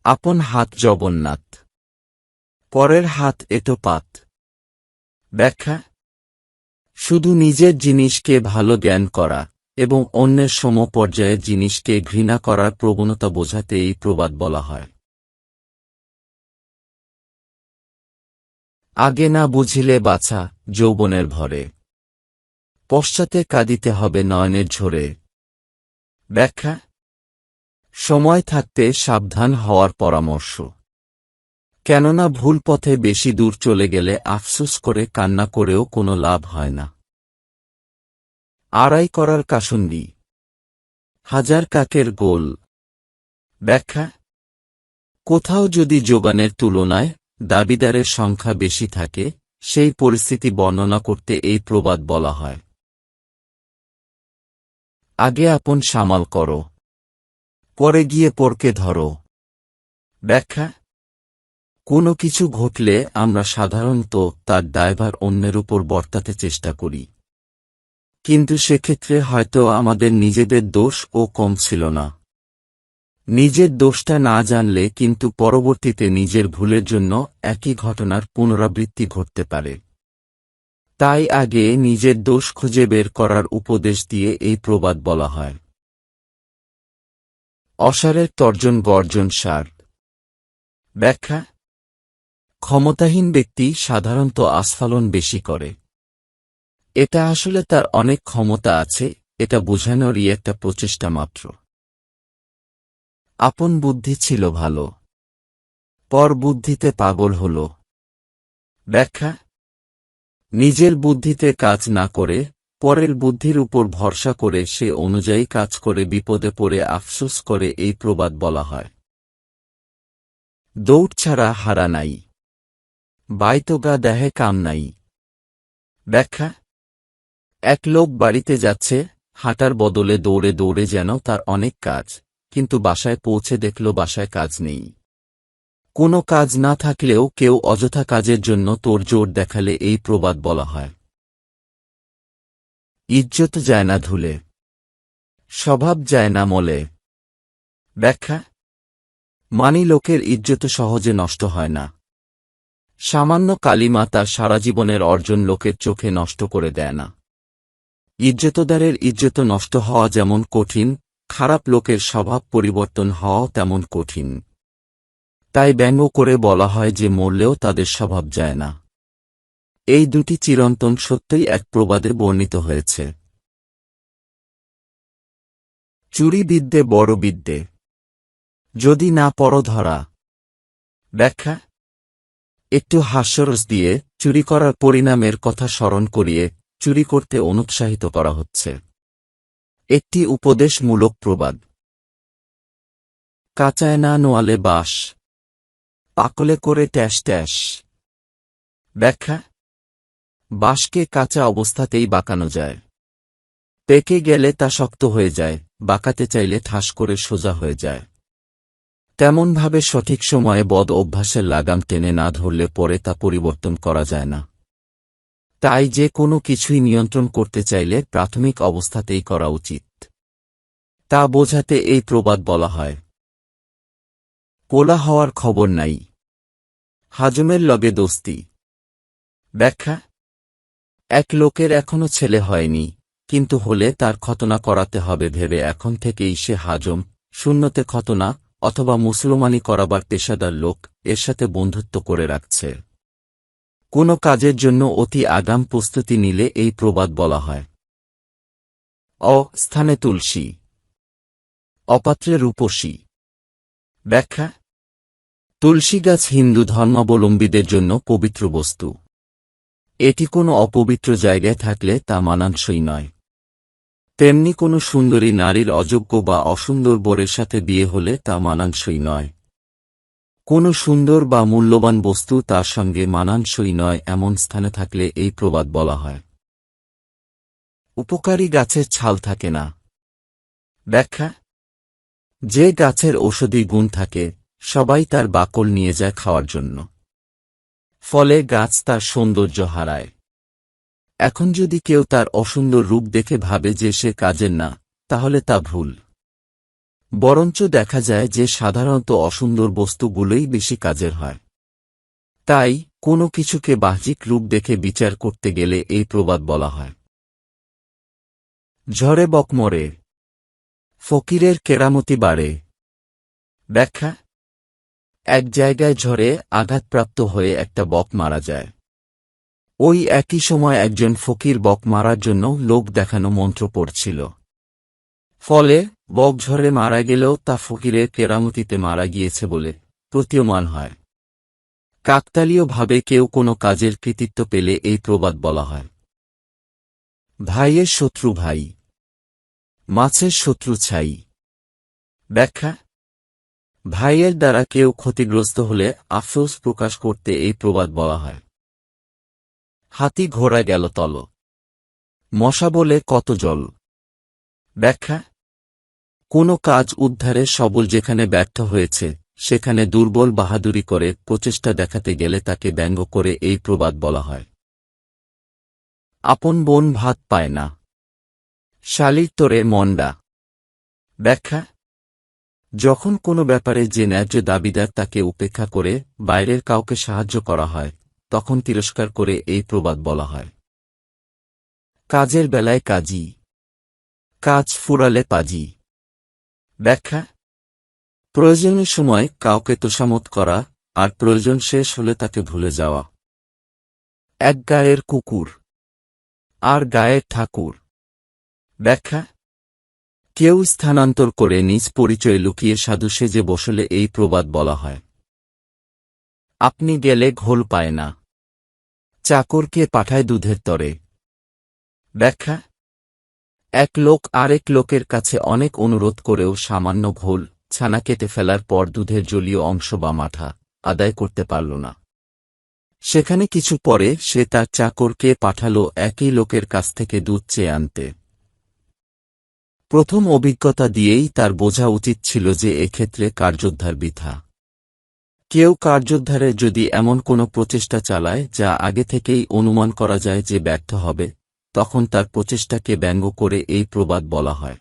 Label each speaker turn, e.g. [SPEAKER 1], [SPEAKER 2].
[SPEAKER 1] আপন হাত জগন্নাথ, পরের হাত এঁটো পাত। ব্যাখ্যা: শুধু নিজের জিনিসকে ভালো জ্ঞান করা এবং অন্যের সমপর্যায়ের জিনিসকে ঘৃণা করার প্রবণতা বোঝাতে এই প্রবাদ বলা হয়। আগে না বুঝিলে বাছা যৌবনের ভরে, পশ্চাতে কাঁদিতে হবে নয়নের ঝরে। ব্যাখ্যা: সময় থাকতে সাবধান হওয়ার পরামর্শ, কেননা ভুল পথে বেশি দূর চলে গেলে আফসোস করে কান্না করেও কোনো লাভ হয় না। আড়াই করার কাসুন্দি, হাজার কাকের গোল। ব্যাখ্যা: কোথাও যদি যোগানের তুলনায় দাবিদারের সংখ্যা বেশি থাকে, সেই পরিস্থিতি বর্ণনা করতে এই প্রবাদ বলা হয়। আগে আপন সামাল করো, পরে গিয়ে পরকে ধরো। ব্যাখ্যা: কোনো কিছু ঘটলে আমরা সাধারণত তার দায়ভার অন্যের উপর বর্তাতে চেষ্টা করি, কিন্তু সেক্ষেত্রে হয়তো আমাদের নিজেদের দোষ ও কম ছিল না। নিজের দোষটা না জানলে কিন্তু পরবর্তীতে নিজের ভুলের জন্য একই ঘটনার পুনরাবৃত্তি ঘটতে পারে। তাই আগে নিজের দোষ খুঁজে বের করার উপদেশ দিয়ে এই প্রবাদ বলা হয়। অসারের তর্জন গর্জন সার। ব্যাখ্যা: ক্ষমতাহীন ব্যক্তি সাধারণত আস্ফালন বেশি করে। এটা আসলে তার অনেক ক্ষমতা আছে, এটা বোঝানোরই একটা প্রচেষ্টা মাত্র। আপন বুদ্ধি ছিল ভালো, পর বুদ্ধিতে পাগল হল। ব্যাখ্যা: নিজের বুদ্ধিতে কাজ না করে পরের বুদ্ধির উপর ভরসা করে সে অনুযায়ী কাজ করে বিপদে পড়ে আফসোস করে এই প্রবাদ বলা হয়। দৌড় ছাড়া হারা নাই, বাইতোগা দেহে কাম নাই। ব্যাখ্যা: এক লোক বাড়িতে যাচ্ছে, হাঁটার বদলে দৌড়ে দৌড়ে যেন তার অনেক কাজ, কিন্তু বাসায় পৌঁছে দেখল বাসায় কাজ নেই। কোনো কাজ না থাকলেও কেউ অযথা কাজের জন্য তোড়জোড় দেখালে এই প্রবাদ বলা হয়। ইজ্জত যায় না ধুলে, স্বভাব যায় না মলে। ব্যাখ্যা: মানি লোকের ইজ্জত সহজে নষ্ট হয় না। সামান্য কালিমা তার সারা জীবনের অর্জন লোকের চোখে নষ্ট করে দেয় না। ইজ্জতদারের ইজ্জত নষ্ট হওয়া যেমন কঠিন, খারাপ লোকের স্বভাব পরিবর্তন হওয়াও তেমন কঠিন। তাই ব্যঙ্গ করে বলা হয় যে মরলেও তাদের স্বভাব যায় না। এই দুটি চিরন্তন সত্যই এক প্রবাদে বর্ণিত হয়েছে। চুরি বিদ্যে বড় বিদ্যে, যদি না পড় ধরা। ব্যাখ্যা: একটু হাস্যরস দিয়ে চুরি করার পরিণামের কথা স্মরণ করিয়ে চুরি করতে অনুৎসাহিত করা হচ্ছে। একটি উপদেশমূলক প্রবাদ। কাঁচায় না নোয়ালে বাঁশ, পাকলে করে ট্যাস ট্যাস। ব্যাখ্যা: বাঁশকে কাঁচা অবস্থাতেই বাঁকানো যায়, পেকে গেলে তা শক্ত হয়ে যায়, বাঁকাতে চাইলে ঠাস করে সোজা হয়ে যায়। তেমনভাবে সঠিক সময়ে বদ অভ্যাসের লাগাম টেনে না ধরলে পরে তা পরিবর্তন করা যায় না। তাই যে কোনো কিছুই নিয়ন্ত্রণ করতে চাইলে প্রাথমিক অবস্থাতেই করা উচিত। তা বোঝাতে এই প্রবাদ বলা হয়। কোলা হওয়ার খবর নাই, হাজমের লগে দোস্তি। ব্যাখ্যা: এক লোকের এখনো ছেলে হয়নি, কিন্তু হলে তার খতনা করাতে হবে ভেবে এখন থেকেই সে হাজম, শূন্যতে খতনা অথবা মুসলমানি করাবার পেশাদার লোক এর সাথে বন্ধুত্ব করে রাখছে। কোনো কাজের জন্য অতি আগাম প্রস্তুতি নিলে এই প্রবাদ বলা হয়। স্থানে তুলসী, অপাত্রে রূপসী। ব্যাখ্যা: তুলসী গাছ হিন্দু ধর্মাবলম্বীদের জন্য পবিত্র বস্তু। এটি কোনো অপবিত্র জায়গায় থাকলে তা মানানসই নয়। তেমনি কোনো সুন্দরী নারীর অযোগ্য বা অসুন্দর বরের সাথে বিয়ে হলে তা মানানসই নয়। কোনো সুন্দর বা মূল্যবান বস্তু তার সঙ্গে মানানসই নয় এমন স্থানে থাকলে এই প্রবাদ বলা হয়। উপকারী গাছের ছাল থাকে না। ব্যাখ্যা: যে গাছের ঔষধি গুণ থাকে সবাই তার বাকল নিয়ে যায় খাওয়ার জন্য, ফলে গাছ তার সৌন্দর্য হারায়। এখন যদি কেউ তার অসুন্দর রূপ দেখে ভাবে যে সে কাজের না, তাহলে তা ভুল। বরঞ্চ দেখা যায় যে সাধারণত অসুন্দর বস্তুগুলোই বেশি কাজের হয়। তাই কোনো কিছুকে বাহ্যিক রূপ দেখে বিচার করতে গেলে এই প্রবাদ বলা হয়। ঝড়ে বক মরে, ফকিরের কেরামতি বাড়ে। ব্যাখ্যা: এক জায়গায় ঝড়ে আঘাতপ্রাপ্ত হয়ে একটা বক মারা যায়। ওই একই সময় একজন ফকির বক মারার জন্য লোক দেখানো মন্ত্র পড়ছিল। ফলে বক ঝড়ে মারা গেলেও তা ফকিরের কেরামতিতে মারা গিয়েছে বলে প্রতীয়মান হয়। কাকতালীয়ভাবে কেউ কোনো কাজের কৃতিত্ব পেলে এই প্রবাদ বলা হয়। ভাইয়ের শত্রু ভাই, মাছের শত্রু ছাই। ব্যাখ্যা: ভাইয়ের দ্বারা কেউ ক্ষতিগ্রস্ত হলে আফসোস প্রকাশ করতে এই প্রবাদ বলা হয়। হাতি ঘোড়া গেল তল, মশা বলে কত জল। ব্যাখ্যা: কোনো কাজ উদ্ধারে সবল যেখানে ব্যর্থ হয়েছে সেখানে দুর্বল বাহাদুরি করে প্রচেষ্টা দেখাতে গেলে তাকে ব্যঙ্গ করে এই প্রবাদ বলা হয়। আপন বোন ভাত পায় না, শালির তোরে মন্ডা। ব্যাখ্যা: যখন কোনো ব্যাপারে যে ন্যায্য দাবিদার তাকে উপেক্ষা করে বাইরের কাউকে সাহায্য করা হয় তখন তিরস্কার করে এই প্রবাদ বলা হয়। কাজের বেলায় কাজী, কাজ ফুরালে পাজি। ব্যাখ্যা: প্রয়োজনের সময় কাউকে তোষামত করা আর প্রয়োজন শেষ হলে তাকে ভুলে যাওয়া। এক গায়ের কুকুর আর গায়ের ঠাকুর। ব্যাখ্যা: কেউ স্থানান্তর করে নিজ পরিচয় লুকিয়ে সাধু সেজে বসলে এই প্রবাদ বলা হয়। আপনি গেলে ঘোল পায় না, চাকরকে পাঠায় দুধের তরে। ব্যাখ্যা: এক লোক আরেক লোকের কাছে অনেক অনুরোধ করেও সামান্য ঘোল ছানা কেটে ফেলার পর দুধের জলীয় অংশ বা মাঠা আদায় করতে পারল না। সেখানে কিছু পরে সে তার চাকরকে পাঠাল একই লোকের কাছ থেকে দুধ চেয়ে আনতে। প্রথম অভিজ্ঞতা দিয়েই তার বোঝা উচিত ছিল যে এক্ষেত্রে কার্যোদ্ধার বৃথা। কেউ কার্যোদ্ধারে যদি এমন কোনো প্রচেষ্টা চালায় যা আগে থেকেই অনুমান করা যায় যে ব্যর্থ হবে তখন তার প্রচেষ্টাকে ব্যঙ্গ করে এই প্রবাদ বলা হয়।